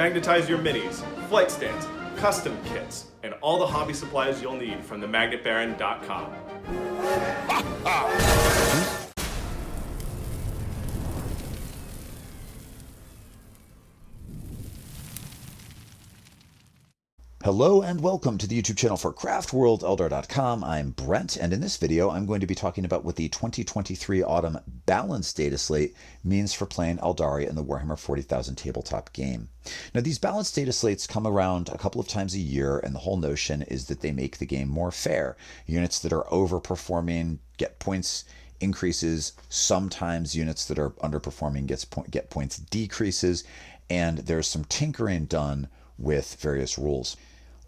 magnetize your minis, flight stands, custom kits, and all the hobby supplies you'll need from themagnetbaron.com. Hello and welcome to the YouTube channel for craftworldeldar.com. I'm Brent, and in this video I'm going to be talking about what the 2023 Autumn Balance Data Slate means for playing Aeldari in the Warhammer 40,000 tabletop game. Now, these balanced data slates come around a couple of times a year, and the whole notion is that they make the game more fair. Units that are overperforming get points increases, sometimes units that are underperforming get points decreases, and there's some tinkering done with various rules.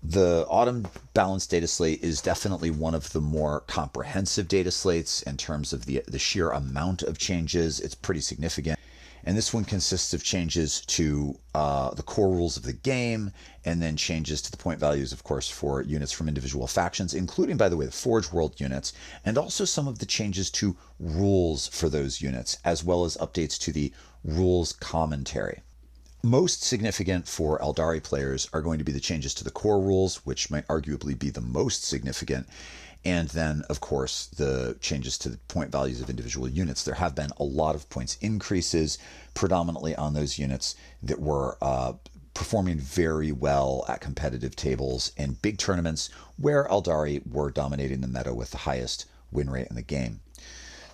The Autumn Balanced Data Slate is definitely one of the more comprehensive data slates in terms of the sheer amount of changes. It's pretty significant. And this one consists of changes to the core rules of the game, and then changes to the point values, of course, for units from individual factions, including, by the way, the Forge World units, and also some of the changes to rules for those units, as well as updates to the rules commentary. Most significant for Aeldari players are going to be the changes to the core rules, which might arguably be the most significant, and then, of course, the changes to the point values of individual units. There have been a lot of points increases, predominantly on those units that were performing very well at competitive tables and big tournaments where Aeldari were dominating the meta with the highest win rate in the game.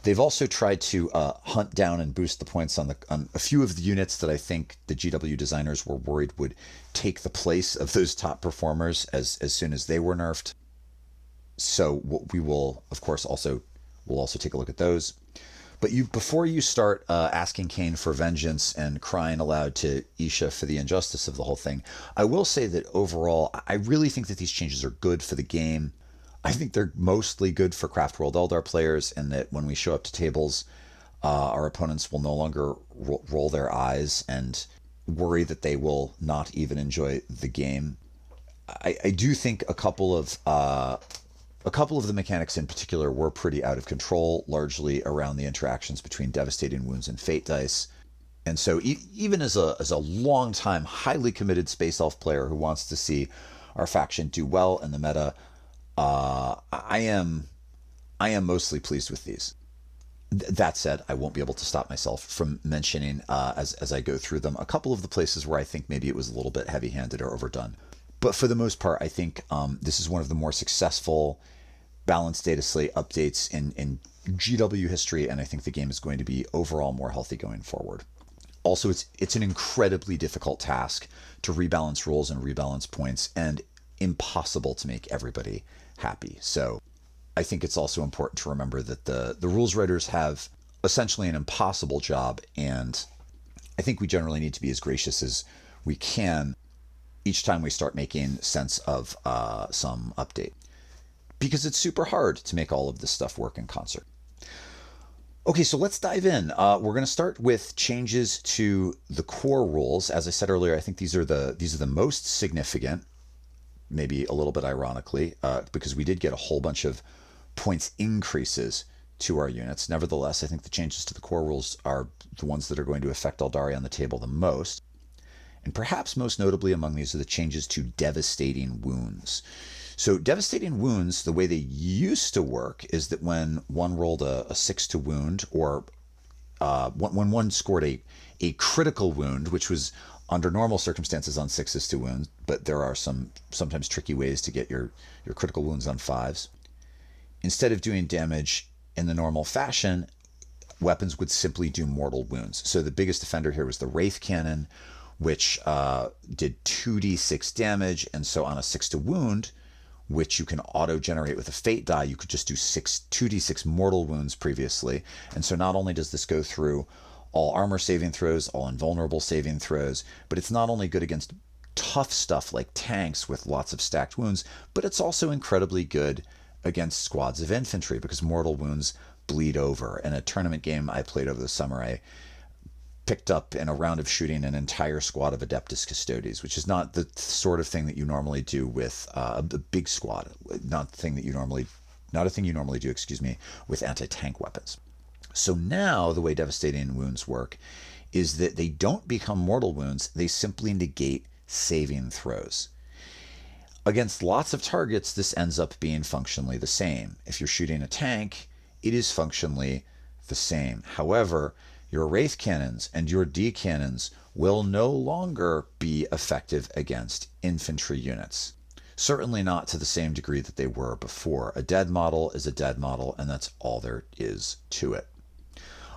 They've also tried to hunt down and boost the points on a few of the units that I think the GW designers were worried would take the place of those top performers as soon as they were nerfed. So we will, of course, we'll also take a look at those. But before you start asking Kane for vengeance and crying aloud to Isha for the injustice of the whole thing, I will say that overall, I really think that these changes are good for the game. I think they're mostly good for Craft World Eldar players, and that when we show up to tables, our opponents will no longer roll their eyes and worry that they will not even enjoy the game. I do think a couple of the mechanics in particular were pretty out of control, largely around the interactions between Devastating Wounds and Fate dice. And so even as a long-time, highly committed Space Elf player who wants to see our faction do well in the meta, I am mostly pleased with these. That said, I won't be able to stop myself from mentioning, as I go through them, a couple of the places where I think maybe it was a little bit heavy-handed or overdone. But for the most part, I think this is one of the more successful balanced data slate updates in GW history, and I think the game is going to be overall more healthy going forward. Also, it's an incredibly difficult task to rebalance rules and rebalance points, and impossible to make everybody happy. So I think it's also important to remember that the rules writers have essentially an impossible job, and I think we generally need to be as gracious as we can each time we start making sense of some update, because it's super hard to make all of this stuff work in concert. Okay, so let's dive in. We're going to start with changes to the core rules. As I said earlier, I think these are the most significant, maybe a little bit ironically, because we did get a whole bunch of points increases to our units. Nevertheless, I think the changes to the core rules are the ones that are going to affect Aeldari on the table the most. And perhaps most notably among these are the changes to Devastating Wounds. So Devastating Wounds, the way they used to work is that when one rolled a 6 to wound, or when one scored a critical wound, which was under normal circumstances on 6s to wound, but there are sometimes tricky ways to get your critical wounds on 5s. Instead of doing damage in the normal fashion, weapons would simply do mortal wounds. So the biggest offender here was the Wraith Cannon, which did 2d6 damage, and so on a 6 to wound, which you can auto-generate with a Fate die, you could just do 2d6 mortal wounds previously. And so not only does this go through all armor saving throws, all invulnerable saving throws, but it's not only good against tough stuff like tanks with lots of stacked wounds, but it's also incredibly good against squads of infantry, because mortal wounds bleed over. In a tournament game I played over the summer, I picked up in a round of shooting an entire squad of Adeptus Custodes, which is not the sort of thing that you normally do with a big squad, not a thing you normally do, with anti-tank weapons. So now the way Devastating Wounds work is that they don't become mortal wounds, they simply negate saving throws. Against lots of targets, this ends up being functionally the same. If you're shooting a tank, it is functionally the same. However, your Wraith Cannons and your D Cannons will no longer be effective against infantry units. Certainly not to the same degree that they were before. A dead model is a dead model, and that's all there is to it.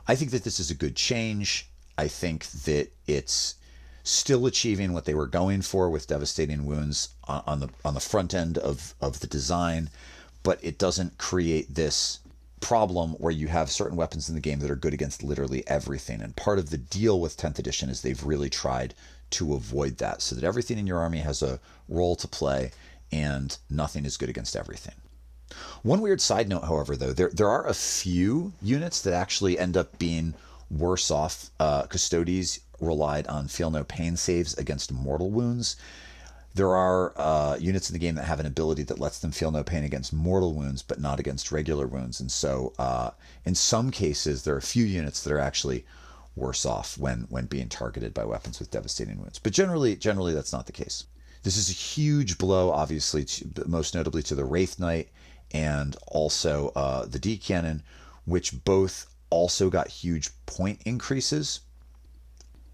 I think that this is a good change. I think that it's still achieving what they were going for with devastating wounds on the front end of the design, but it doesn't create this problem where you have certain weapons in the game that are good against literally everything. And part of the deal with 10th edition is they've really tried to avoid that, so that everything in your army has a role to play and nothing is good against everything. One weird side note, however, though, there are a few units that actually end up being worse off. Custodes relied on feel no pain saves against mortal wounds. There are units in the game that have an ability that lets them feel no pain against mortal wounds, but not against regular wounds. And so in some cases, there are a few units that are actually worse off when being targeted by weapons with devastating wounds. But generally that's not the case. This is a huge blow, obviously, most notably to the Wraith Knight and also the D Cannon, which both also got huge point increases.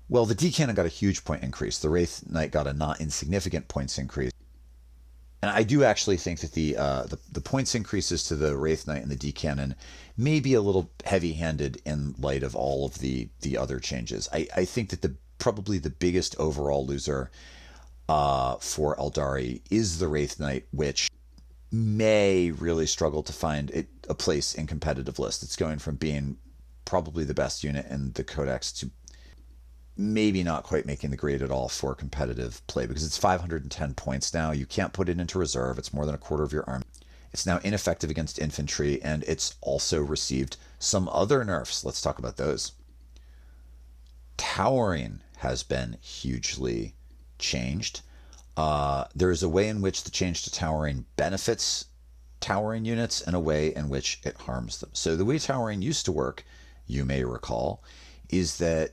Well, the D Cannon got a huge point increase. The Wraith Knight got a not insignificant points increase. And I do actually think that the points increases to the Wraith Knight and the D Cannon may be a little heavy-handed in light of all of the other changes. I think that probably the biggest overall loser for Aeldari is the Wraith Knight, which may really struggle to find a place in competitive lists. It's going from being probably the best unit in the Codex to maybe not quite making the grade at all for competitive play, because it's 510 points now. You can't put it into reserve. It's more than a quarter of your army. It's now ineffective against infantry, and it's also received some other nerfs. Let's talk about those. Towering has been hugely changed. There is a way in which the change to towering benefits towering units and a way in which it harms them. So the way towering used to work, you may recall, is that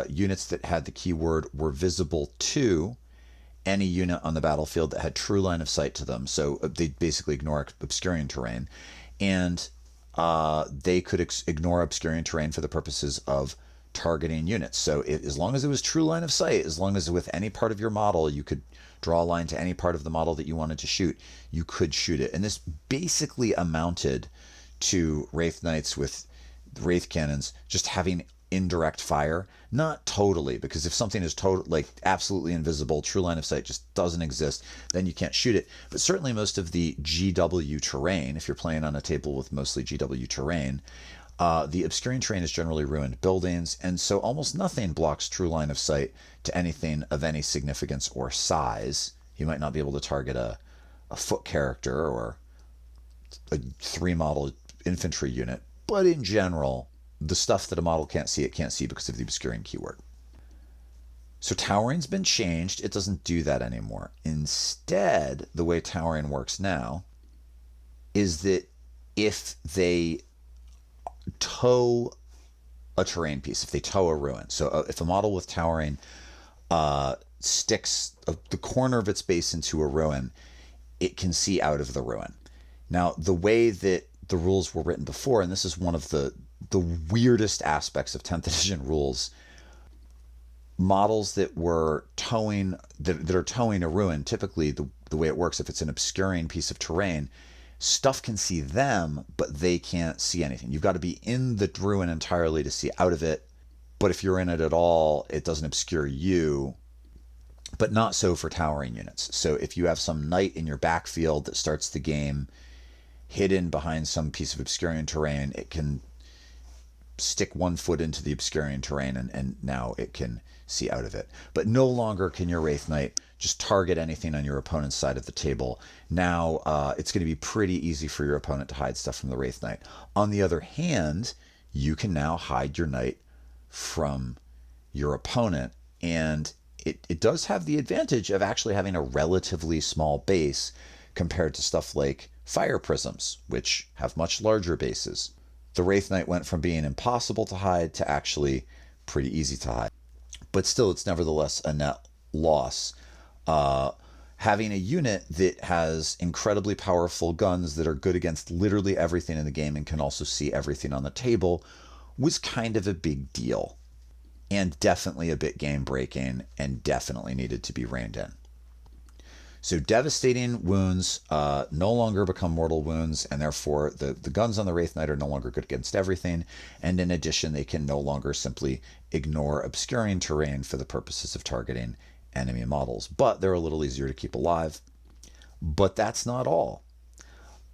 units that had the keyword were visible to any unit on the battlefield that had true line of sight to them. So they basically ignore obscuring terrain, and they could ignore obscuring terrain for the purposes of targeting units. So as long as it was true line of sight, as long as with any part of your model you could draw a line to any part of the model that you wanted to shoot, you could shoot it. And this basically amounted to Wraith Knights with Wraith Cannons just having indirect fire. Not totally, because if something is absolutely invisible, true line of sight just doesn't exist, then you can't shoot it. But certainly most of the GW terrain, if you're playing on a table with mostly GW terrain, the obscuring terrain is generally ruined buildings, and so almost nothing blocks true line of sight to anything of any significance or size. You might not be able to target a foot character or a 3-model infantry unit, but in general, the stuff that a model can't see, it can't see because of the obscuring keyword. So towering's been changed. It doesn't do that anymore. Instead, the way towering works now is that if they tow a terrain piece, if they tow a ruin, so if a model with towering sticks the corner of its base into a ruin, it can see out of the ruin. Now, the way that the rules were written before, and this is one of the weirdest aspects of 10th edition rules, models that were towing that are towing a ruin, typically the way it works, if it's an obscuring piece of terrain, stuff can see them, but they can't see anything. You've got to be in the ruin entirely to see out of it, but if you're in it at all, it doesn't obscure you. But not so for towering units. So if you have some knight in your backfield that starts the game hidden behind some piece of obscuring terrain, it can stick one foot into the obscuring terrain and now it can see out of it. But no longer can your Wraith Knight just target anything on your opponent's side of the table. Now it's going to be pretty easy for your opponent to hide stuff from the Wraith Knight. On the other hand, you can now hide your knight from your opponent, and it does have the advantage of actually having a relatively small base compared to stuff like fire prisms, which have much larger bases. The Wraith Knight went from being impossible to hide to actually pretty easy to hide. But still, it's nevertheless a net loss Having a unit that has incredibly powerful guns that are good against literally everything in the game and can also see everything on the table was kind of a big deal, and definitely a bit game breaking, and definitely needed to be reined in. So devastating wounds no longer become mortal wounds, and therefore the guns on the Wraith Knight are no longer good against everything, and in addition they can no longer simply ignore obscuring terrain for the purposes of targeting enemy models. But they're a little easier to keep alive. But that's not all.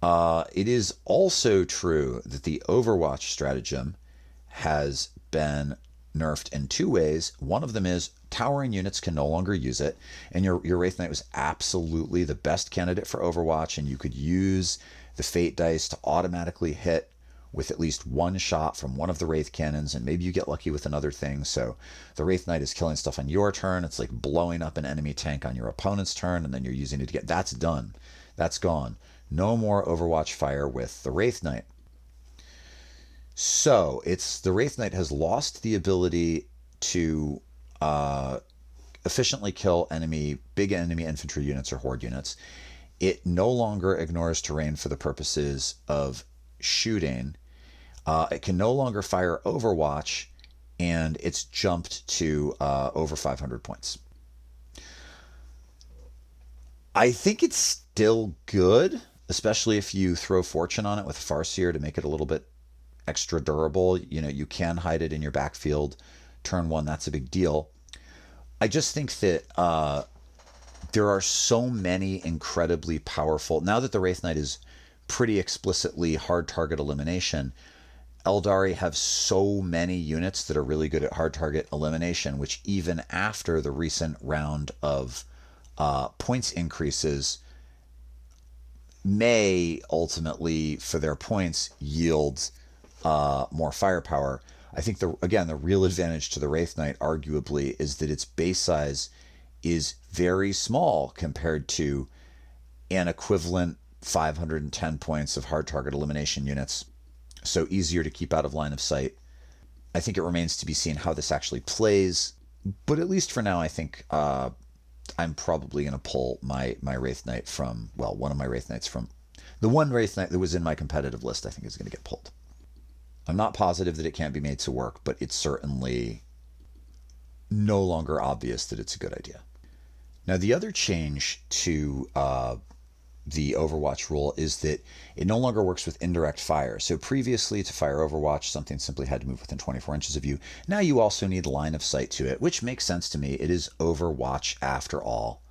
It is also true that the Overwatch stratagem has been nerfed in two ways. One of them is towering units can no longer use it, and your Wraith Knight was absolutely the best candidate for Overwatch, and you could use the Fate dice to automatically hit with at least one shot from one of the Wraith cannons, and maybe you get lucky with another thing. So the Wraith Knight is killing stuff on your turn. It's like blowing up an enemy tank on your opponent's turn, and then you're using it to get... That's done. That's gone. No more Overwatch fire with the Wraith Knight. So the Wraith Knight has lost the ability to efficiently kill big enemy infantry units or horde units. It no longer ignores terrain for the purposes of shooting. It can no longer fire Overwatch, and it's jumped to over 500 points. I think it's still good, especially if you throw Fortune on it with Farseer to make it a little bit extra durable. You can hide it in your backfield. Turn one, that's a big deal. I just think that there are so many incredibly powerful... Now that the Wraith Knight is pretty explicitly hard target elimination, Aeldari have so many units that are really good at hard target elimination, which even after the recent round of points increases may ultimately, for their points, yield more firepower. I think the real advantage to the Wraith Knight arguably is that its base size is very small compared to an equivalent 510 points of hard target elimination units. So easier to keep out of line of sight. I think it remains to be seen how this actually plays, but at least for now, I think I'm probably going to pull my Wraith Knight from, one of my Wraith Knights from the one Wraith Knight that was in my competitive list. I think is going to get pulled. I'm not positive that it can't be made to work, but it's certainly no longer obvious that it's a good idea. Now, the other change to the Overwatch rule is that it no longer works with indirect fire. So previously, to fire Overwatch, something simply had to move within 24 inches of you. Now you also need line of sight to it, which makes sense to me. It is Overwatch after all.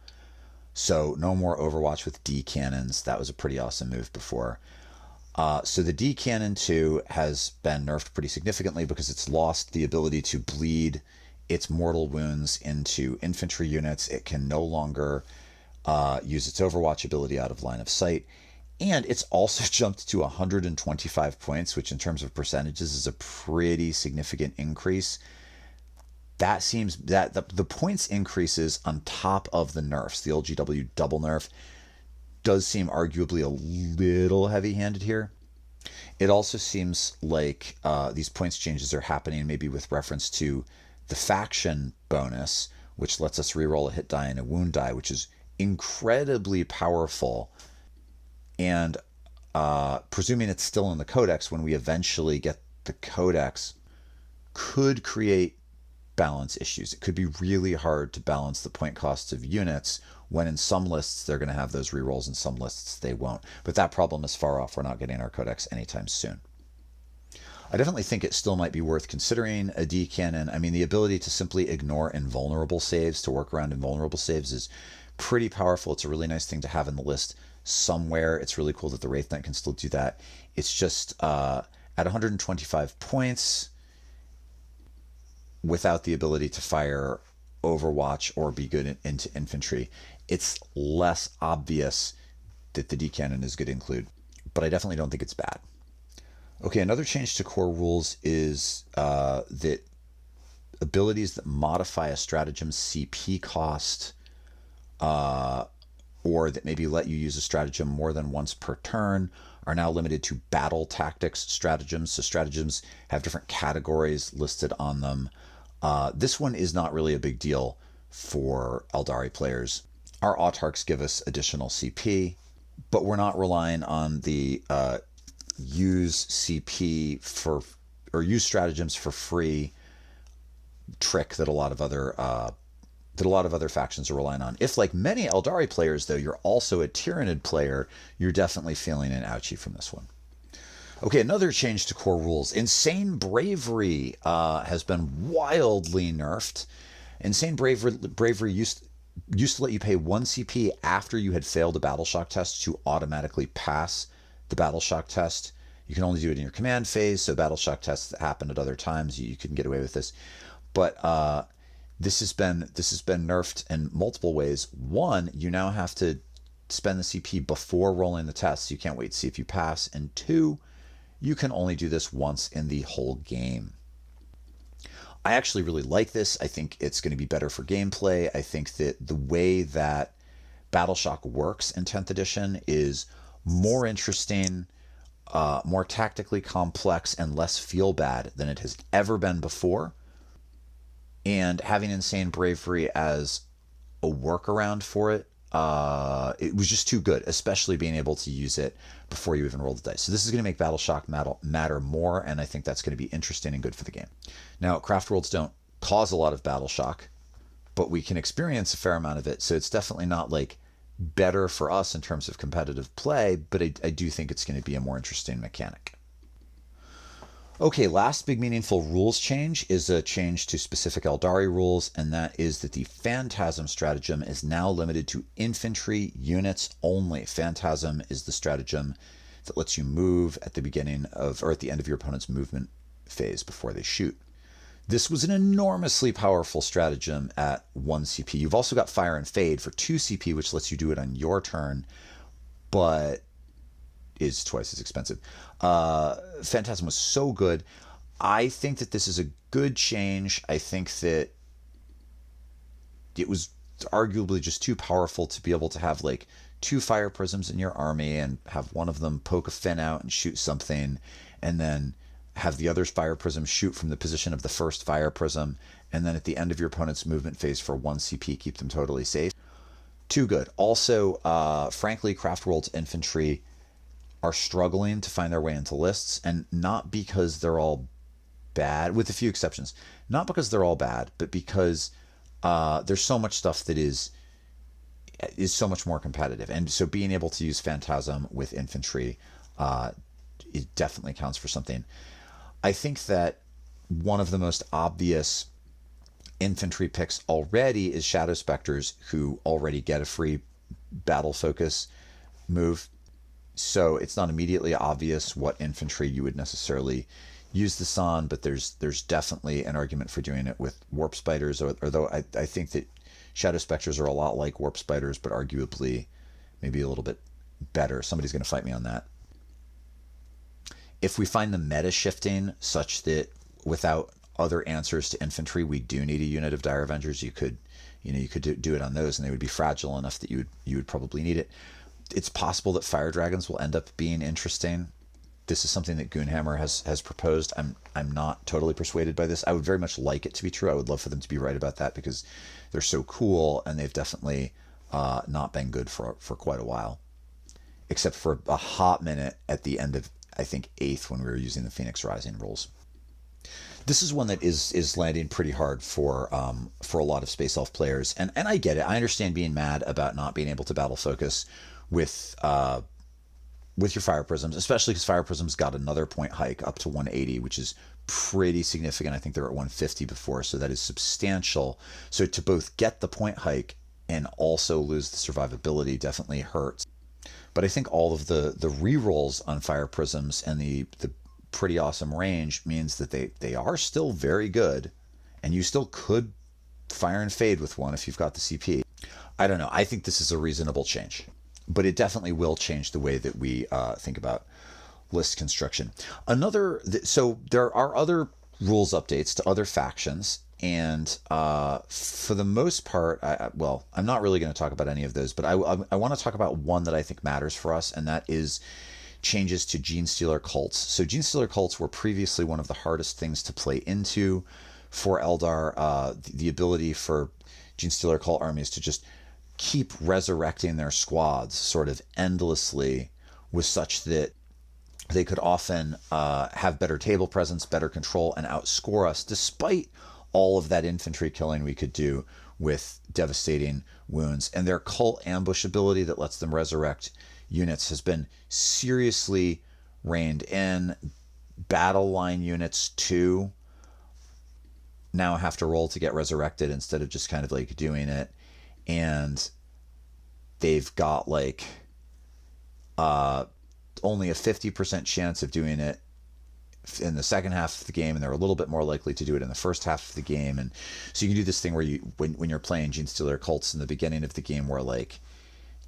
So no more Overwatch with D cannons. That was a pretty awesome move before. So the D Cannon 2 has been nerfed pretty significantly because it's lost the ability to bleed its mortal wounds into infantry units. It can no longer use its Overwatch ability out of line of sight. And it's also jumped to 125 points, which in terms of percentages is a pretty significant increase. That seems that the points increases on top of the nerfs, the old GW double nerf, does seem arguably a little heavy-handed here. It also seems like these points changes are happening maybe with reference to the faction bonus, which lets us reroll a hit die and a wound die, which is incredibly powerful. And presuming it's still in the codex, when we eventually get the codex, could create balance issues. It could be really hard to balance the point costs of units when in some lists they're going to have those rerolls, in some lists they won't. But that problem is far off. We're not getting our codex anytime soon. I definitely think it still might be worth considering a D cannon. I mean, the ability to simply ignore invulnerable saves, to work around invulnerable saves, is pretty powerful. It's a really nice thing to have in the list somewhere. It's really cool that the Wraith Knight can still do that. It's just at 125 points, without the ability to fire Overwatch or be good into infantry, it's less obvious that the D cannon is good to include, but I definitely don't think it's bad. Okay, another change to core rules is that abilities that modify a stratagem's CP cost, or that maybe let you use a stratagem more than once per turn, are now limited to battle tactics stratagems. So stratagems have different categories listed on them. This one is not really a big deal for Aeldari players. Our autarchs give us additional CP, but we're not relying on the use CP for, or use stratagems for free trick that a lot of other factions are relying on. If, like many Aeldari players, though, you're also a Tyranid player, you're definitely feeling an ouchie from this one. Okay, another change to core rules. Insane Bravery has been wildly nerfed. Insane Bravery used to let you pay 1 CP after you had failed a battle shock test to automatically pass the battle shock test. You can only do it in your command phase, so battle shock tests that happen at other times, you couldn't get away with this. But this has been nerfed in multiple ways. One, you now have to spend the CP before rolling the test, so you can't wait to see if you pass. And two, you can only do this once in the whole game. I actually really like this. I think it's going to be better for gameplay. I think that the way that Battleshock works in 10th edition is more interesting, more tactically complex, and less feel bad than it has ever been before. And having Insane Bravery as a workaround for it, it was just too good, especially being able to use it before you even roll the dice. So this is going to make Battleshock matter more, and I think that's going to be interesting and good for the game. Now, craft worlds don't cause a lot of Battleshock, but we can experience a fair amount of it, so it's definitely not like better for us in terms of competitive play, but I do think it's going to be a more interesting mechanic. Okay, last big meaningful rules change is a change to specific Aeldari rules, and that is that the Phantasm stratagem is now limited to infantry units only. Phantasm is the stratagem that lets you move at the beginning of, or at the end of your opponent's movement phase before they shoot. This was an enormously powerful stratagem at 1 CP. You've also got Fire and Fade for 2 CP, which lets you do it on your turn, but is twice as expensive. Phantasm was so good. I think that this is a good change. I think that it was arguably just too powerful to be able to have like 2 fire prisms in your army and have one of them poke a fin out and shoot something, and then have the other fire prism shoot from the position of the first fire prism, and then at the end of your opponent's movement phase for 1 CP keep them totally safe. Too good. Also, frankly, Craft World's infantry are struggling to find their way into lists, and not because they're all bad, with a few exceptions, not because they're all bad, but because there's so much stuff that is so much more competitive. And so being able to use Phantasm with infantry, it definitely counts for something. I think that one of the most obvious infantry picks already is Shadow Specters, who already get a free battle focus move. So it's not immediately obvious what infantry you would necessarily use this on, but there's definitely an argument for doing it with Warp Spiders, although I think that Shadow Specters are a lot like Warp Spiders, but arguably maybe a little bit better. Somebody's going to fight me on that. If we find the meta shifting such that without other answers to infantry, we do need a unit of Dire Avengers, you could do it on those, and they would be fragile enough that you would probably need it. It's possible that Fire Dragons will end up being interesting. This is something that Goonhammer has proposed. I'm not totally persuaded by this. I would very much like it to be true. I would love for them to be right about that, because they're so cool, and they've definitely not been good for quite a while, except for a hot minute at the end of, I think, 8th, when we were using the Phoenix Rising rules. This is one that is landing pretty hard for a lot of Space Elf players, and I get it. I understand being mad about not being able to battle focus with your Fire Prisms, especially because Fire Prisms got another point hike up to 180, which is pretty significant. I think they were at 150 before, so that is substantial. So to both get the point hike and also lose the survivability definitely hurts. But I think all of the rerolls on Fire Prisms and the pretty awesome range means that they are still very good, and you still could Fire and Fade with one if you've got the CP. I don't know. I think this is a reasonable change, but it definitely will change the way that we think about list construction. So there are other rules updates to other factions, and for the most part, I'm not really going to talk about any of those, but I want to talk about one that I think matters for us, and that is changes to Genestealer cults. So Genestealer cults were previously one of the hardest things to play into for Eldar. The ability for Genestealer cult armies to just keep resurrecting their squads sort of endlessly was such that they could often have better table presence, better control, and outscore us despite all of that infantry killing we could do with devastating wounds. And their cult ambush ability that lets them resurrect units has been seriously reined in. Battle line units too now have to roll to get resurrected instead of just kind of like doing it. And they've got like only a 50% chance of doing it in the second half of the game, and they're a little bit more likely to do it in the first half of the game. And so you can do this thing where you, when you're playing Genestealer cults in the beginning of the game, where like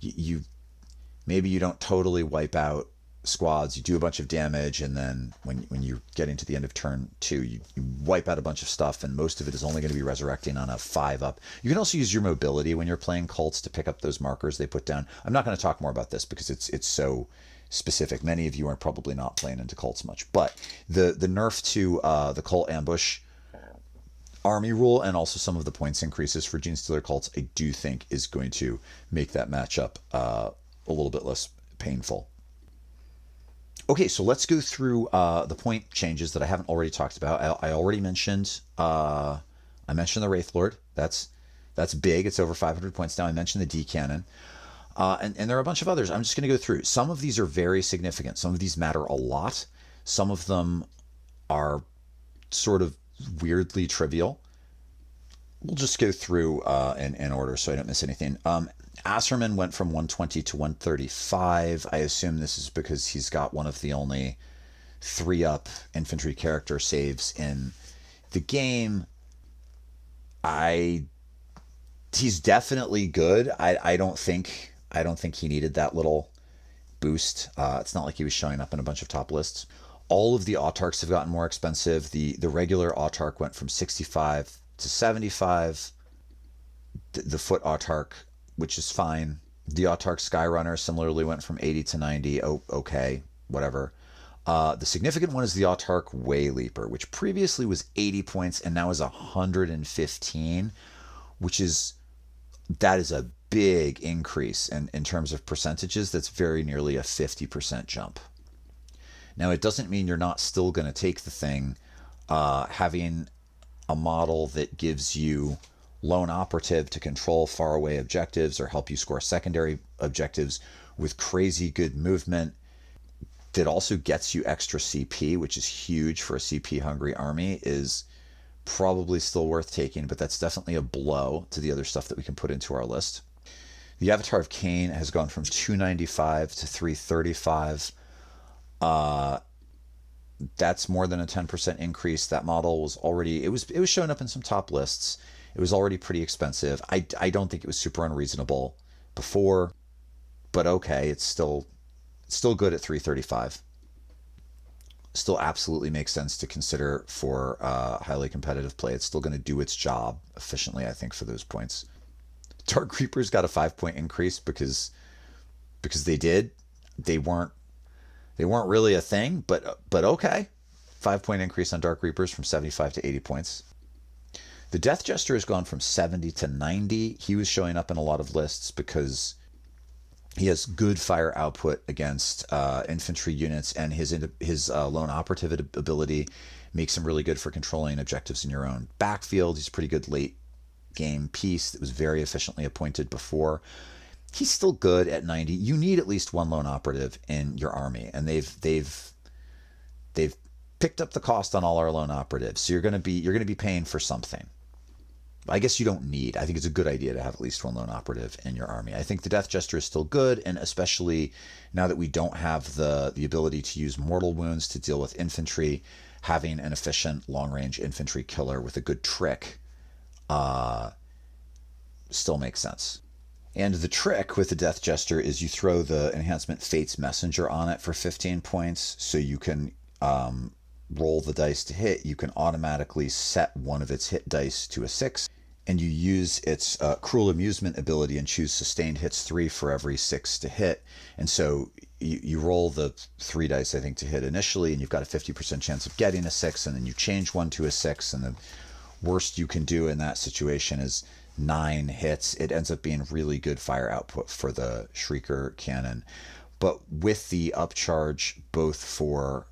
you maybe you don't totally wipe out squads, you do a bunch of damage, and then when you're getting to the end of turn 2, you wipe out a bunch of stuff, and most of it is only going to be resurrecting on a 5 up. You can also use your mobility when you're playing cults to pick up those markers they put down. I'm not going to talk more about this because it's so specific. Many of you are probably not playing into cults much, but the nerf to the cult ambush army rule, and also some of the points increases for Genestealer cults, I do think is going to make that matchup a little bit less painful. Okay, so let's go through the point changes that I haven't already talked about. I already mentioned the Wraith Lord. That's big. It's over 500 points now. I mentioned the D cannon. And there are a bunch of others. I'm just going to go through. Some of these are very significant. Some of these matter a lot. Some of them are sort of weirdly trivial. We'll just go through in order so I don't miss anything. Asserman went from 120 to 135. I assume this is because he's got one of the only 3-up infantry character saves in the game. He's definitely good. I don't think he needed that little boost. It's not like he was showing up in a bunch of top lists. All of the autarchs have gotten more expensive. The regular autarch went from 65 to 75. The foot autarch, which is fine. The autarch Skyrunner similarly went from 80 to 90. Oh, okay, whatever. The significant one is the autarch Wayleaper, which previously was 80 points and now is 115, that is a big increase in terms of percentages. That's very nearly a 50% jump. Now, it doesn't mean you're not still going to take the thing. Having a model that gives you lone operative to control faraway objectives or help you score secondary objectives with crazy good movement that also gets you extra CP, which is huge for a CP hungry army, is probably still worth taking, but that's definitely a blow to the other stuff that we can put into our list. The Avatar of Cain has gone from 295 to 335. That's more than a 10% increase. That model was already, it was showing up in some top lists. It was already pretty expensive. I don't think it was super unreasonable before, but okay, it's still good at 335. Still absolutely makes sense to consider for highly competitive play. It's still going to do its job efficiently, I think, for those points. Dark Reapers got a 5-point increase because they did. They weren't really a thing, but okay. 5-point increase on Dark Reapers from 75 to 80 points. The Death Jester has gone from 70 to 90. He was showing up in a lot of lists because he has good fire output against infantry units, and his lone operative ability makes him really good for controlling objectives in your own backfield. He's a pretty good late game piece that was very efficiently appointed before. He's still good at 90. You need at least one lone operative in your army, and they've picked up the cost on all our lone operatives. So you're going to be paying for something. I guess you don't need. I think it's a good idea to have at least one lone operative in your army. I think the Death Jester is still good, and especially now that we don't have the ability to use mortal wounds to deal with infantry, having an efficient long-range infantry killer with a good trick still makes sense. And the trick with the Death Jester is you throw the enhancement Fate's Messenger on it for 15 points, so you can roll the dice to hit. You can automatically set one of its hit dice to a 6, and you use its Cruel Amusement ability and choose sustained hits 3 for every 6 to hit. And so you roll the 3 dice, I think, to hit initially, and you've got a 50% chance of getting a 6, and then you change one to a 6, and the worst you can do in that situation is 9 hits. It ends up being really good fire output for the Shrieker cannon. But with the upcharge, both for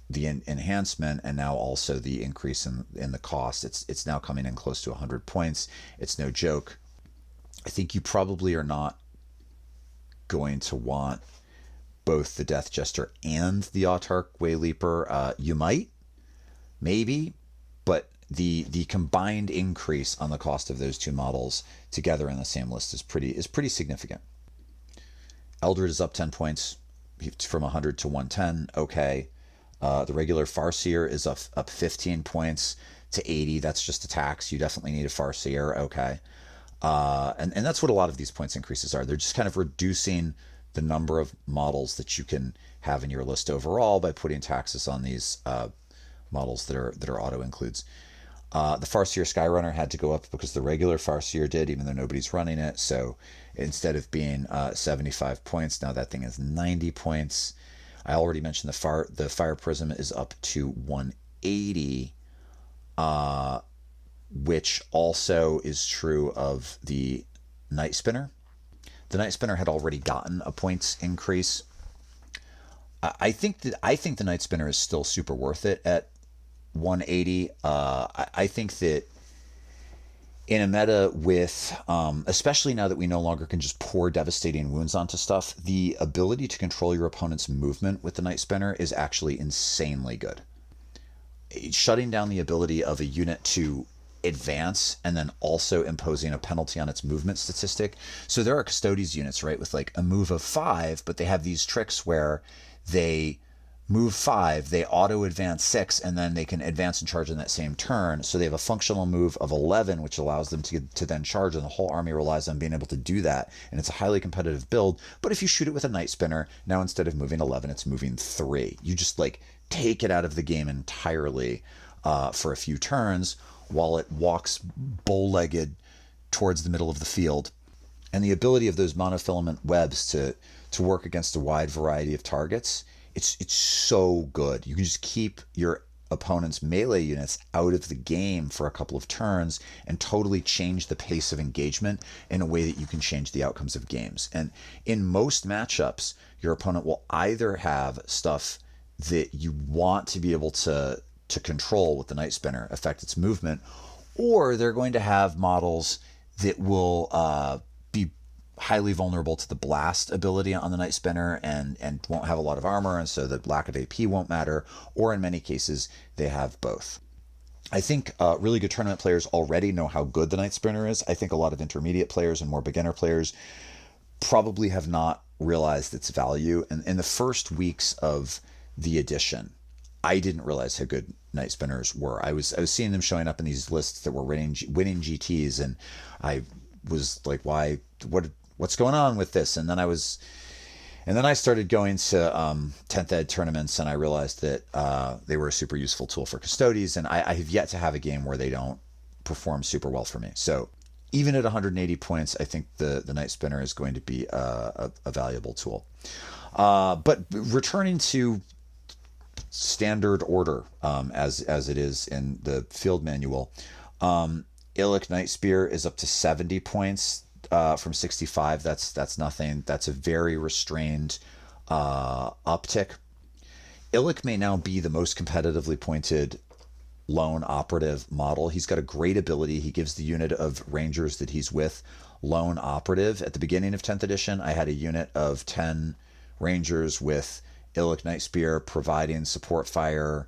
the enhancement and now also the increase in the cost, it's now coming in close to 100 points. It's no joke. I think you probably are not going to want both the Death Jester and the Autarch Wayleaper. You might, maybe, but the combined increase on the cost of those two models together in the same list is pretty significant. Eldred is up 10 points from 100 to 110. Okay. The regular Farseer is up 15 points to 80. That's just a tax. You definitely need a Farseer. Okay. And that's what a lot of these points increases are. They're just kind of reducing the number of models that you can have in your list overall by putting taxes on these models that are auto includes. The Farseer Skyrunner had to go up because the regular Farseer did, even though nobody's running it. So instead of being 75 points, now that thing is 90 points. I already mentioned the Fire Prism is up to 180, which also is true of the Night Spinner. The Night Spinner had already gotten a points increase. I think the Night Spinner is still super worth it at 180. I think that in a meta with, especially now that we no longer can just pour devastating wounds onto stuff, the ability to control your opponent's movement with the Night Spinner is actually insanely good. Shutting down the ability of a unit to advance and then also imposing a penalty on its movement statistic. So there are Custodes units, right, with like a move of 5, but they have these tricks where they move 5, they auto advance 6, and then they can advance and charge in that same turn. So they have a functional move of 11, which allows them to then charge, and the whole army relies on being able to do that. And it's a highly competitive build. But if you shoot it with a Night Spinner, now instead of moving 11, it's moving 3. You just like take it out of the game entirely for a few turns while it walks bow-legged towards the middle of the field. And the ability of those monofilament webs to work against a wide variety of targets, it's so good. You can just keep your opponent's melee units out of the game for a couple of turns and totally change the pace of engagement in a way that you can change the outcomes of games. And in most matchups, your opponent will either have stuff that you want to be able to control with the Night Spinner, affect its movement, or they're going to have models that will be highly vulnerable to the blast ability on the Night Spinner and won't have a lot of armor, and so the lack of AP won't matter, or in many cases they have both. I think really good tournament players already know how good the Night Spinner is. I think a lot of intermediate players and more beginner players probably have not realized its value. And in the first weeks of the edition, I didn't realize how good Night Spinners were. I was seeing them showing up in these lists that were winning GTs, and I was like, why? What's going on with this? And then I started going to 10th Ed tournaments, and I realized that they were a super useful tool for Custodes, and I have yet to have a game where they don't perform super well for me. So even at 180 points, I think the Night Spinner is going to be a valuable tool. But returning to standard order, as it is in the field manual, Illic Night Spear is up to 70 points from 65. That's nothing. That's a very restrained uptick. Illic may now be the most competitively pointed lone operative model. He's got a great ability. He gives the unit of rangers that he's with lone operative. At the beginning of 10th edition, I had a unit of 10 rangers with Illic Night Spear providing support fire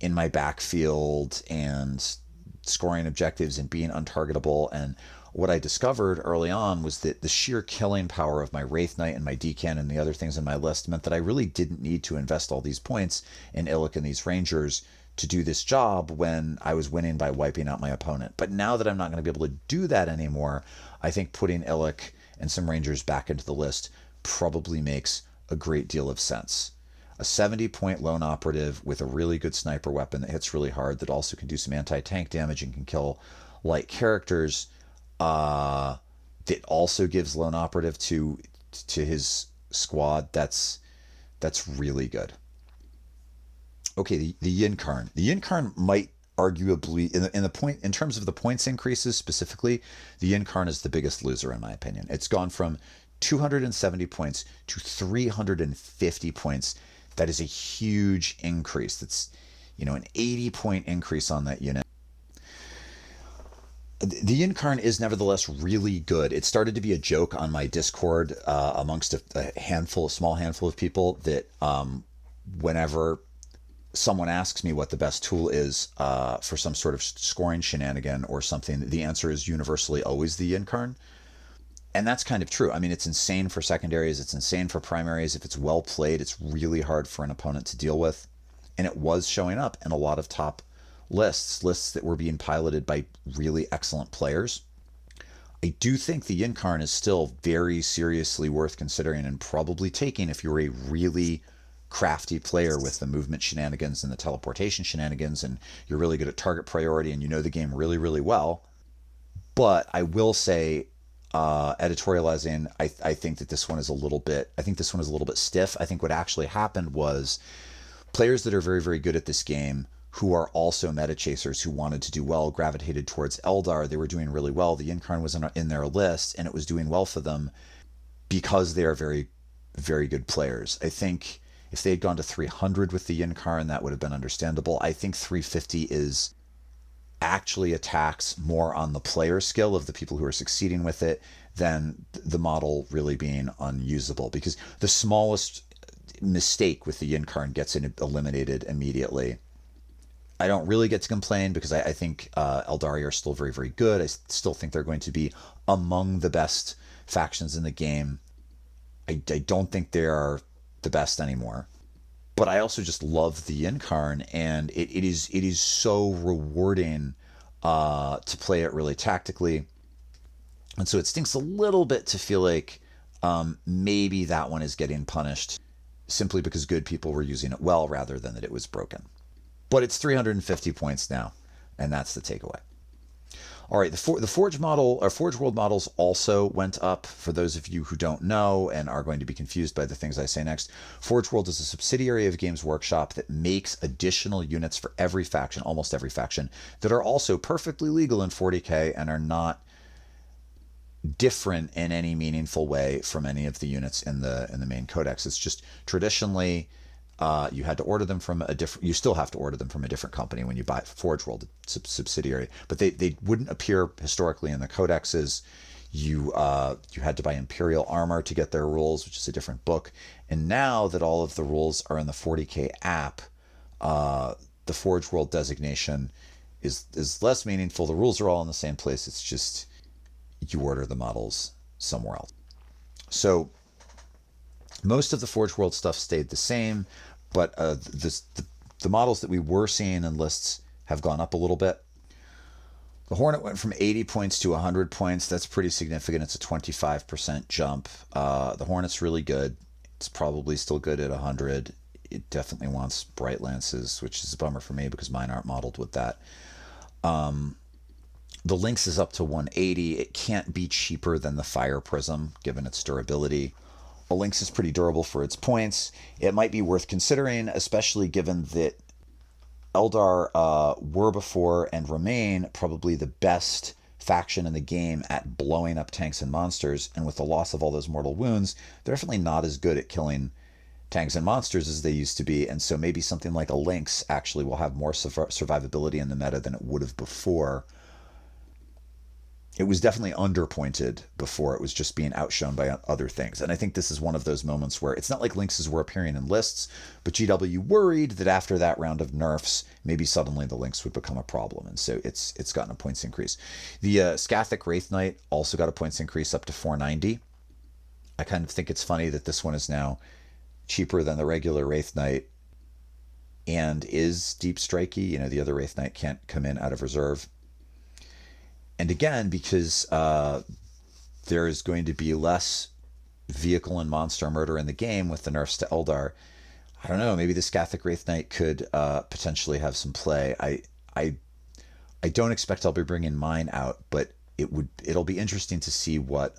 in my backfield and scoring objectives and being untargetable. And what I discovered early on was that the sheer killing power of my Wraith Knight and my Decan and the other things in my list meant that I really didn't need to invest all these points in Illic and these rangers to do this job when I was winning by wiping out my opponent. But now that I'm not going to be able to do that anymore, I think putting Illic and some rangers back into the list probably makes a great deal of sense. A 70-point lone operative with a really good sniper weapon that hits really hard, that also can do some anti-tank damage and can kill light characters, that also gives lone operative to his squad. That's really good. Okay, the Yin Karn. The Yin Karn might arguably in terms of the points increases specifically, the Incarn is the biggest loser in my opinion. It's gone from 270 points to 350 points. That is a huge increase. That's, an 80-point increase on that unit. The Incarn is nevertheless really good. It started to be a joke on my Discord amongst a small handful of people that whenever someone asks me what the best tool is for some sort of scoring shenanigan or something, the answer is universally always the Incarn. And that's kind of true. I mean, it's insane for secondaries. It's insane for primaries. If it's well played, it's really hard for an opponent to deal with. And it was showing up in a lot of top lists that were being piloted by really excellent players. I do think the Incarn is still very seriously worth considering and probably taking if you're a really crafty player with the movement shenanigans and the teleportation shenanigans, and you're really good at target priority and you know the game really, really well. But I will say, editorializing, I think that this one is a little bit stiff. I think what actually happened was players that are very, very good at this game, who are also meta chasers who wanted to do well, gravitated towards Eldar. They were doing really well. The Incarn was in their list, and it was doing well for them because they are very, very good players. I think if they had gone to 300 with the Incarn, that would have been understandable. I think 350 is actually a tax more on the player skill of the people who are succeeding with it than the model really being unusable, because the smallest mistake with the Incarn gets eliminated immediately. I don't really get to complain because I think Aeldari are still very, very good. I still think they're going to be among the best factions in the game. I don't think they are the best anymore. But I also just love the Incarn, and it is so rewarding to play it really tactically. And so it stinks a little bit to feel like maybe that one is getting punished simply because good people were using it well rather than that it was broken. But it's 350 points now, and that's the takeaway. All right, the Forge World models also went up. For those of you who don't know and are going to be confused by the things I say next, Forge World is a subsidiary of Games Workshop that makes additional units for every faction, almost every faction, that are also perfectly legal in 40k and are not different in any meaningful way from any of the units in the main codex. It's just traditionally you had to order them from you still have to order them from a different company when you buy Forge World subsidiary, but they wouldn't appear historically in the codexes. You had to buy Imperial Armor to get their rules, which is a different book. And now that all of the rules are in the 40k app, the Forge World designation is less meaningful. The rules are all in the same place. It's just you order the models somewhere else. So most of the Forge World stuff stayed the same, but the models that we were seeing in lists have gone up a little bit. The Hornet went from 80 points to 100 points. That's pretty significant. It's a 25% jump. The Hornet's really good. It's probably still good at 100. It definitely wants Bright Lances, which is a bummer for me because mine aren't modeled with that. The Lynx is up to 180. It can't be cheaper than the Fire Prism, given its durability. A Lynx is pretty durable for its points. It might be worth considering, especially given that Eldar were before and remain probably the best faction in the game at blowing up tanks and monsters, and with the loss of all those mortal wounds, they're definitely not as good at killing tanks and monsters as they used to be, and so maybe something like a Lynx actually will have more survivability in the meta than it would have before. It was definitely underpointed before. It was just being outshone by other things. And I think this is one of those moments where it's not like Lynxes were appearing in lists, but GW worried that after that round of nerfs, maybe suddenly the Lynx would become a problem. And so it's gotten a points increase. The Scathic Wraith Knight also got a points increase up to 490. I kind of think it's funny that this one is now cheaper than the regular Wraith Knight and is deep strikey. You know, the other Wraith Knight can't come in out of reserve. And again, because there is going to be less vehicle and monster murder in the game with the nerfs to Eldar, I don't know, maybe the Scathic Wraith Knight could potentially have some play. I don't expect I'll be bringing mine out, but it'll be interesting to see what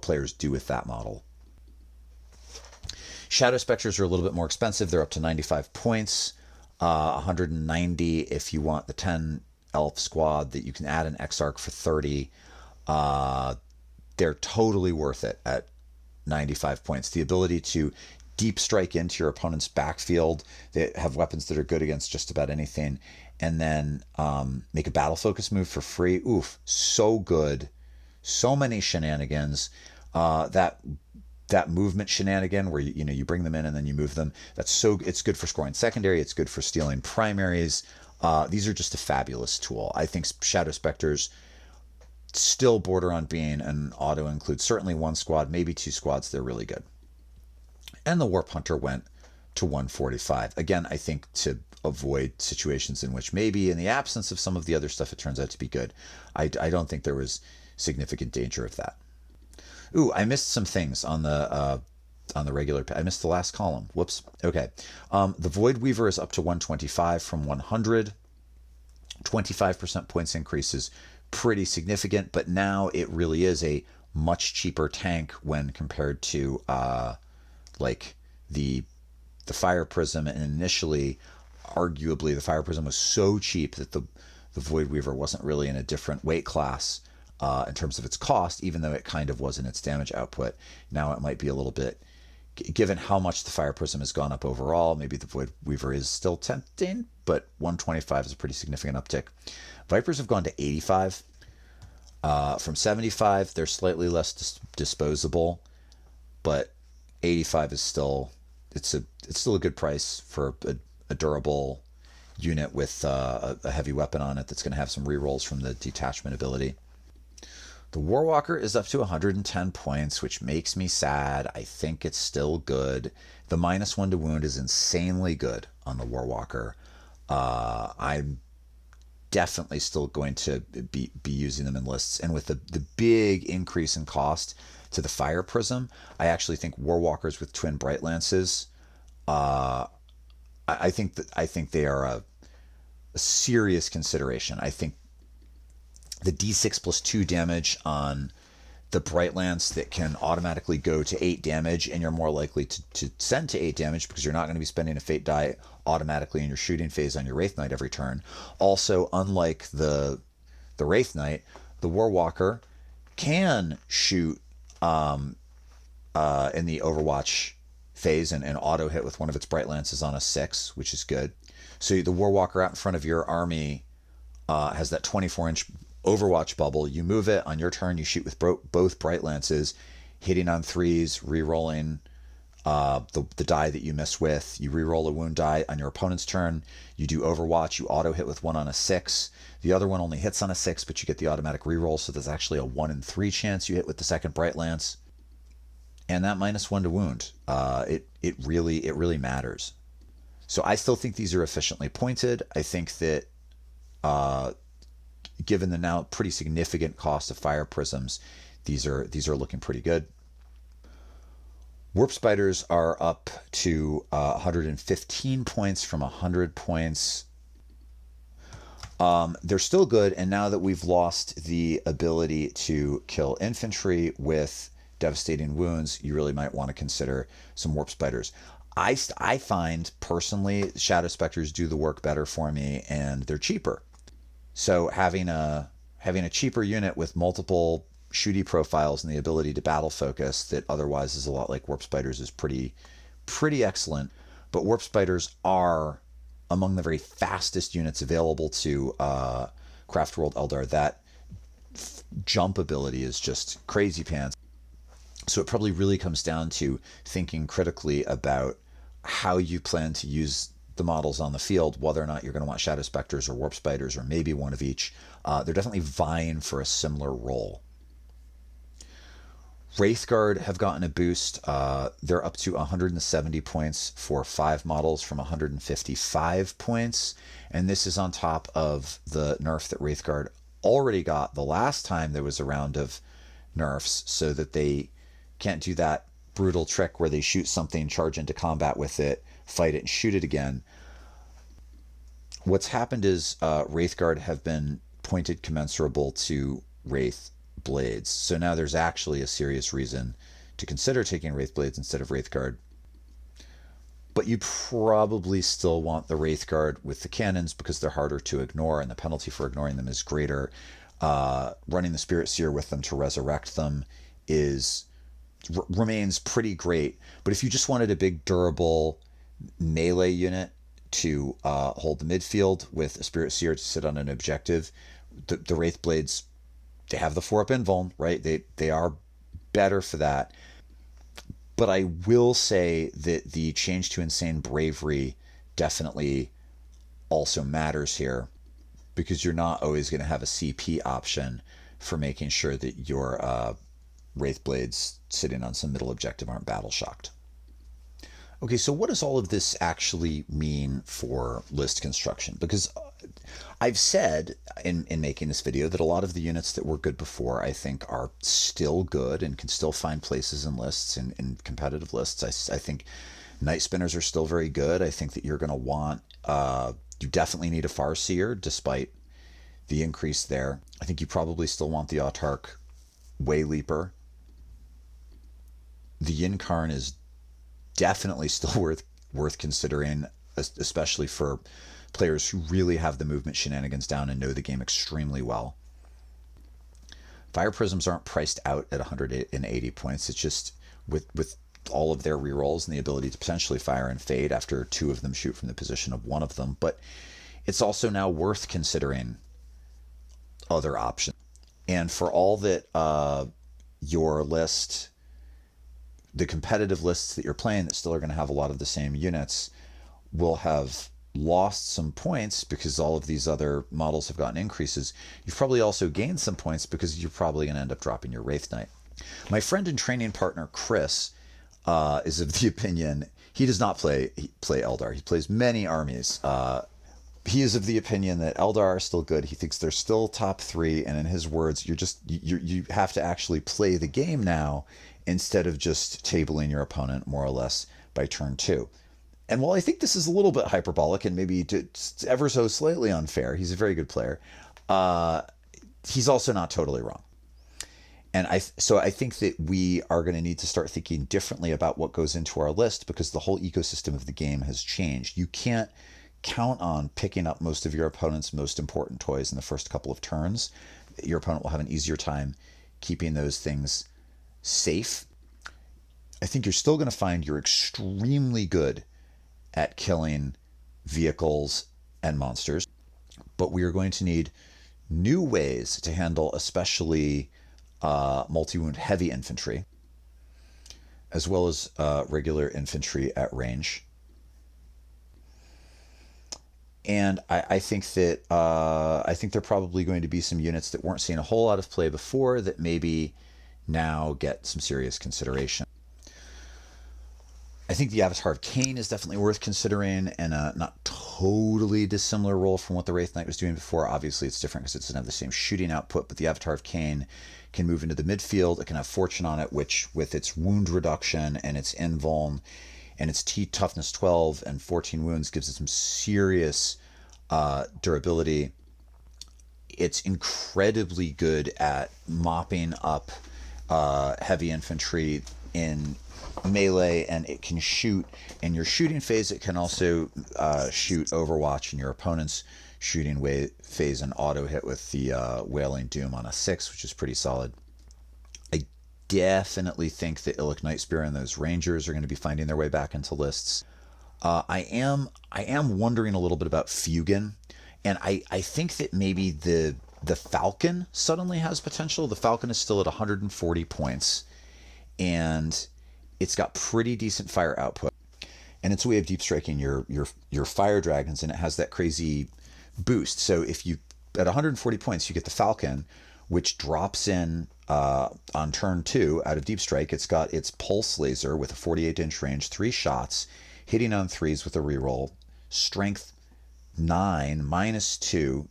players do with that model. Shadow Spectres are a little bit more expensive. They're up to 95 points. 190 if you want the 10 elf squad that you can add an Exarch for 30. They're totally worth it at 95 points. The ability to deep strike into your opponent's backfield. They have weapons that are good against just about anything. And then make a battle focus move for free. Oof, so good. So many shenanigans. That movement shenanigan where you bring them in and then you move them. It's good for scoring secondary. It's good for stealing primaries. These are just a fabulous tool. I think Shadow Specters still border on being an auto include. Certainly one squad, maybe two squads. They're really good. And the Warp Hunter went to 145. Again, I think to avoid situations in which maybe in the absence of some of the other stuff it turns out to be good. I don't think there was significant danger of that. Ooh, I missed some things on the regular. I missed the last column. Whoops. Okay. The Void Weaver is up to 125 from 100. 25% points increase is pretty significant, but now it really is a much cheaper tank when compared to like the Fire Prism. And initially, arguably, the Fire Prism was so cheap that the Void Weaver wasn't really in a different weight class in terms of its cost, even though it kind of was in its damage output. Now it might be a little bit, given how much the Fire Prism has gone up overall, maybe the Void Weaver is still tempting, but 125 is a pretty significant uptick. Vipers have gone to 85. From 75, they're slightly less disposable, but 85 is still it's still a good price for a durable unit with a heavy weapon on it that's going to have some rerolls from the detachment ability. The Warwalker is up to 110 points, which makes me sad. I think it's still good. The -1 to wound is insanely good on the Warwalker. I'm definitely still going to be using them in lists. And with the big increase in cost to the Fire Prism, I actually think Warwalkers with twin Bright Lances, I think they are a serious consideration. I think the D6 plus 2 damage on the Bright Lance that can automatically go to 8 damage, and you're more likely to send to 8 damage because you're not going to be spending a fate die automatically in your shooting phase on your Wraith Knight every turn. Also, unlike the Wraith Knight, the Warwalker can shoot in the Overwatch phase and auto hit with one of its Bright Lances on a 6, which is good. So the Warwalker out in front of your army has that 24-inch Overwatch bubble. You move it on your turn, you shoot with both Bright Lances, hitting on 3s, re-rolling the die that you miss with. You re-roll a wound die on your opponent's turn. You do Overwatch, you auto hit with one on a 6. The other one only hits on a 6, but you get the automatic re-roll, so there's actually a 1 in 3 chance you hit with the second Bright Lance. And that -1 to wound, it really matters. So I still think these are efficiently pointed. I think that given the now pretty significant cost of Fire Prisms, these are looking pretty good. Warp Spiders are up to 115 points from 100 points. They're still good, and now that we've lost the ability to kill infantry with devastating wounds, you really might want to consider some Warp Spiders. I find personally Shadow Specters do the work better for me, and they're cheaper. So having a cheaper unit with multiple shooty profiles and the ability to battle focus that otherwise is a lot like Warp Spiders is pretty excellent. But Warp Spiders are among the very fastest units available to Craft World Eldar. That jump ability is just crazy pants. So it probably really comes down to thinking critically about how you plan to use the models on the field, whether or not you're going to want Shadow Specters or Warp Spiders or maybe one of each. They're definitely vying for a similar role. Wraithguard have gotten a boost. They're up to 170 points for 5 models from 155 points. And this is on top of the nerf that Wraithguard already got the last time there was a round of nerfs, so that they can't do that brutal trick where they shoot something, charge into combat with it, fight it, and shoot it again. What's happened is Wraithguard have been pointed commensurable to Wraith Blades. So now there's actually a serious reason to consider taking Wraith Blades instead of Wraithguard. but you probably still want the Wraithguard with the cannons because they're harder to ignore and the penalty for ignoring them is greater. Running the Spirit Seer with them to resurrect them remains pretty great. But if you just wanted a big durable melee unit to hold the midfield with a Spirit Seer to sit on an objective, the Wraith Blades, they have the 4-up invuln, right? They are better for that. But I will say that the change to Insane Bravery definitely also matters here, because you're not always going to have a CP option for making sure that your Wraith Blades sitting on some middle objective aren't battle shocked. Okay, so what does all of this actually mean for list construction? Because I've said in making this video that a lot of the units that were good before, I think, are still good and can still find places in lists, in competitive lists. I think Night Spinners are still very good. I think that you're going to want, you definitely need a Farseer despite the increase there. I think you probably still want the Autarch Wayleaper. The Yin-Karn is definitely still worth considering, especially for players who really have the movement shenanigans down and know the game extremely well. Fire Prisms aren't priced out at 180 points. It's just with all of their rerolls and the ability to potentially fire and fade after 2 of them shoot from the position of 1 of them. But it's also now worth considering other options. And for all that your list, the competitive lists that you're playing that still are going to have a lot of the same units, will have lost some points because all of these other models have gotten increases. You've probably also gained some points because you're probably going to end up dropping your Wraith Knight. My friend and training partner Chris is of the opinion, he does not play Aeldari. He plays many armies. He is of the opinion that Eldar are still good. He thinks they're still top 3, and in his words, you have to actually play the game now instead of just tabling your opponent more or less by turn 2. And while I think this is a little bit hyperbolic and maybe ever so slightly unfair, he's a very good player. He's also not totally wrong. And so I think that we are going to need to start thinking differently about what goes into our list, because the whole ecosystem of the game has changed. You can't count on picking up most of your opponent's most important toys in the first couple of turns. Your opponent will have an easier time keeping those things safe. I think you're still going to find you're extremely good at killing vehicles and monsters, but we are going to need new ways to handle especially multi-wound heavy infantry, as well as regular infantry at range. And I think that there are probably going to be some units that weren't seeing a whole lot of play before that maybe now get some serious consideration. I think the Avatar of Cain is definitely worth considering, and a not totally dissimilar role from what the Wraith Knight was doing before. Obviously, it's different because it doesn't have the same shooting output, but the Avatar of Cain can move into the midfield. It can have Fortune on it, which with its wound reduction and its invuln and its T toughness 12 and 14 wounds gives it some serious durability. It's incredibly good at mopping up heavy infantry in melee, and it can shoot in your shooting phase. It can also shoot Overwatch in your opponent's shooting phase and auto hit with the Wailing Doom on a 6, which is pretty solid. I definitely think that Illic Nightspear and those Rangers are going to be finding their way back into lists. I am wondering a little bit about Fugin, and I think that maybe the Falcon suddenly has potential. The Falcon is still at 140 points, and it's got pretty decent fire output, and it's a way of deep striking your fire dragons, and it has that crazy boost. So if you at 140 points you get the Falcon, which drops in on turn 2 out of deep strike. It's got its pulse laser with a 48-inch range, 3 shots, hitting on 3s with a reroll, strength 9, -2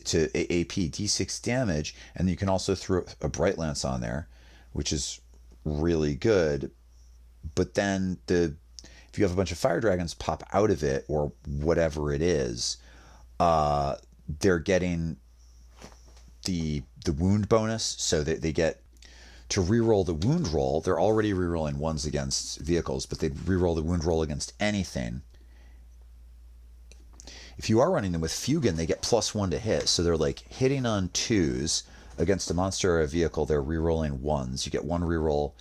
to AP, D6 damage, and you can also throw a Bright Lance on there, which is really good. But then if you have a bunch of fire dragons pop out of it or whatever it is, they're getting the wound bonus, so that they get to reroll the wound roll. They're already rerolling ones against vehicles, but they'd reroll the wound roll against anything. If you are running them with Fugan, they get +1 to hit. So they're like hitting on 2s against a monster or a vehicle. They're rerolling 1s. You get 1 reroll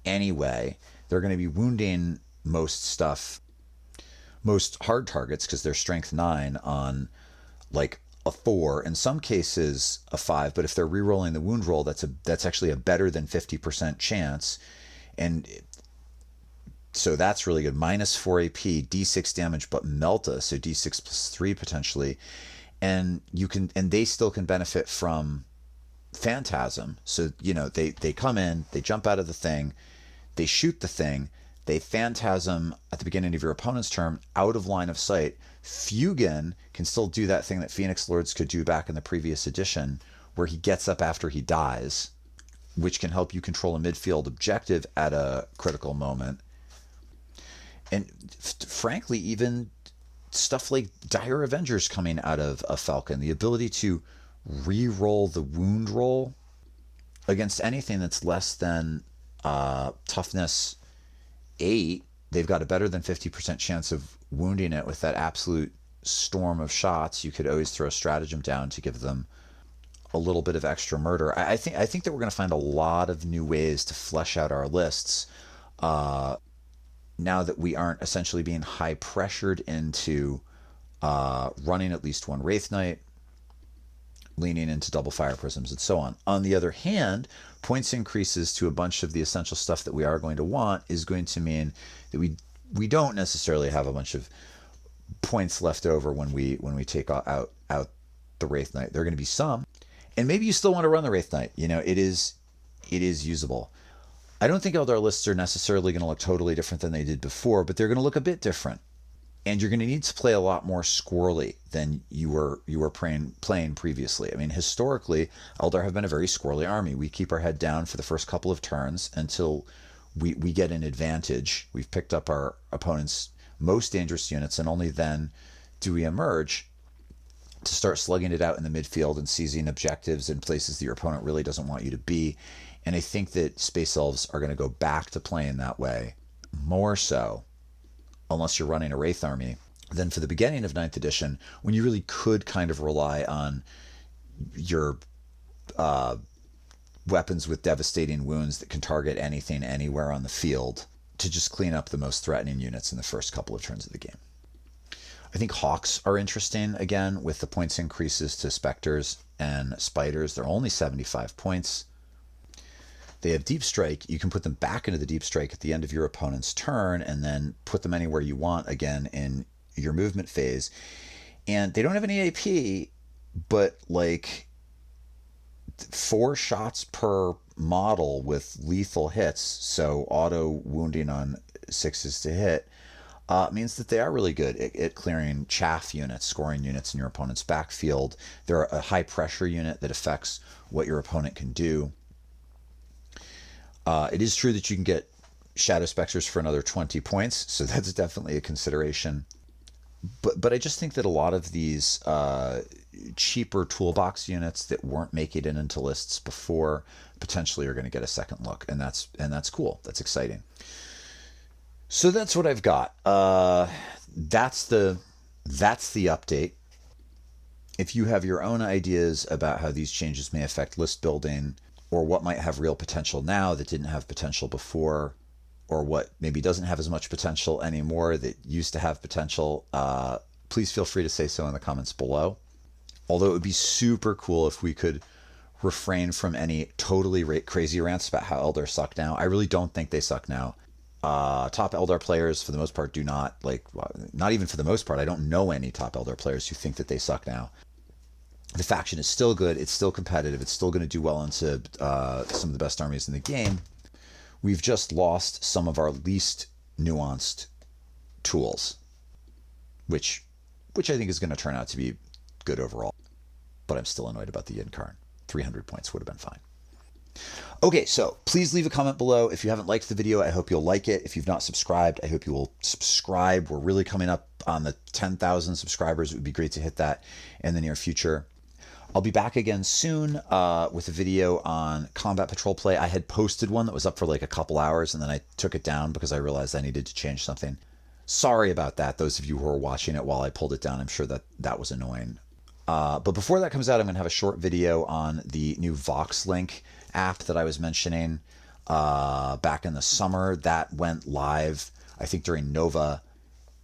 anyway. They're going to be wounding most stuff, most hard targets, because they're strength 9 on like a 4, in some cases a 5, but if they're rerolling the wound roll, that's actually a better than 50% chance. And so that's really good. -4 AP, D6 damage, but Melta, so D6 +3 potentially. And they still can benefit from Phantasm. So, they come in, they jump out of the thing, they shoot the thing, they Phantasm at the beginning of your opponent's turn out of line of sight. Fugan can still do that thing that Phoenix Lords could do back in the previous edition, where he gets up after he dies, which can help you control a midfield objective at a critical moment. And frankly, even stuff like Dire Avengers coming out of a Falcon, the ability to re-roll the wound roll against anything that's less than toughness 8, they've got a better than 50% chance of wounding it with that absolute storm of shots. You could always throw a stratagem down to give them a little bit of extra murder. I think that we're going to find a lot of new ways to flesh out our lists now that we aren't essentially being high pressured into running at least 1 Wraith Knight, leaning into double fire prisms, and so on. On the other hand, points increases to a bunch of the essential stuff that we are going to want is going to mean that we don't necessarily have a bunch of points left over when we take out the Wraith Knight. There are going to be some, and maybe you still want to run the Wraith Knight. It is usable. I don't think Eldar lists are necessarily going to look totally different than they did before, but they're going to look a bit different. And you're going to need to play a lot more squirrely than you were playing previously. I mean, historically, Eldar have been a very squirrely army. We keep our head down for the first couple of turns until we get an advantage. We've picked up our opponent's most dangerous units, and only then do we emerge to start slugging it out in the midfield and seizing objectives in places that your opponent really doesn't want you to be. And I think that Space Elves are going to go back to playing that way more so, unless you're running a Wraith army, than for the beginning of 9th edition, when you really could kind of rely on your weapons with devastating wounds that can target anything anywhere on the field to just clean up the most threatening units in the first couple of turns of the game. I think Hawks are interesting, again, with the points increases to Spectres and Spiders. They're only 75 points. They have Deep Strike. You can put them back into the Deep Strike at the end of your opponent's turn and then put them anywhere you want again in your movement phase. And they don't have any AP, but like 4 shots per model with lethal hits, so auto wounding on 6s to hit, means that they are really good at clearing chaff units, scoring units in your opponent's backfield. They're a high pressure unit that affects what your opponent can do. It is true that you can get Shadow Spectres for another 20 points, so that's definitely a consideration. But I just think that a lot of these cheaper toolbox units that weren't making it into lists before potentially are going to get a second look, and that's cool. That's exciting. So that's what I've got. That's the update. If you have your own ideas about how these changes may affect list building, or what might have real potential now that didn't have potential before, or what maybe doesn't have as much potential anymore that used to have potential, please feel free to say so in the comments below. Although it would be super cool if we could refrain from any totally crazy rants about how Eldar suck now. I really don't think they suck now. Top Eldar players, for the most part, do not, not even for the most part, I don't know any top Eldar players who think that they suck now. The faction is still good. It's still competitive. It's still going to do well into some of the best armies in the game. We've just lost some of our least nuanced tools, which I think is going to turn out to be good overall. But I'm still annoyed about the Incarn. 300 points would have been fine. Okay, so please leave a comment below. If you haven't liked the video, I hope you'll like it. If you've not subscribed, I hope you will subscribe. We're really coming up on the 10,000 subscribers. It would be great to hit that in the near future. I'll be back again soon with a video on combat patrol play. I had posted one that was up for like a couple hours, and then I took it down because I realized I needed to change something. Sorry about that, those of you who are watching it while I pulled it down. I'm sure that was annoying. But before that comes out, I'm going to have a short video on the new VoxLink app that I was mentioning back in the summer. That went live, I think, during Nova.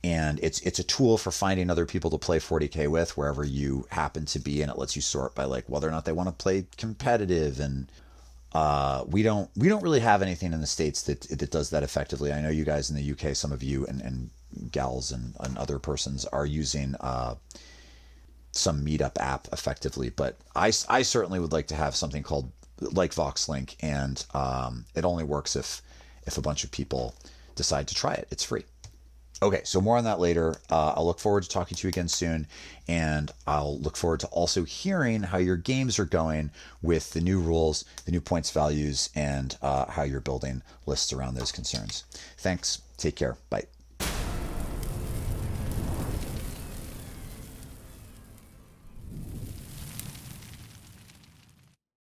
And it's a tool for finding other people to play 40K with wherever you happen to be, and it lets you sort by like whether or not they want to play competitive. And we don't really have anything in the States that does that effectively. I know you guys in the UK, some of you and gals and other persons are using some meetup app effectively, but I certainly would like to have something called like VoxLink, and it only works if a bunch of people decide to try it. It's free. Okay, so more on that later. I'll look forward to talking to you again soon, and I'll look forward to also hearing how your games are going with the new rules, the new points values, and how you're building lists around those concerns. Thanks. Take care. Bye.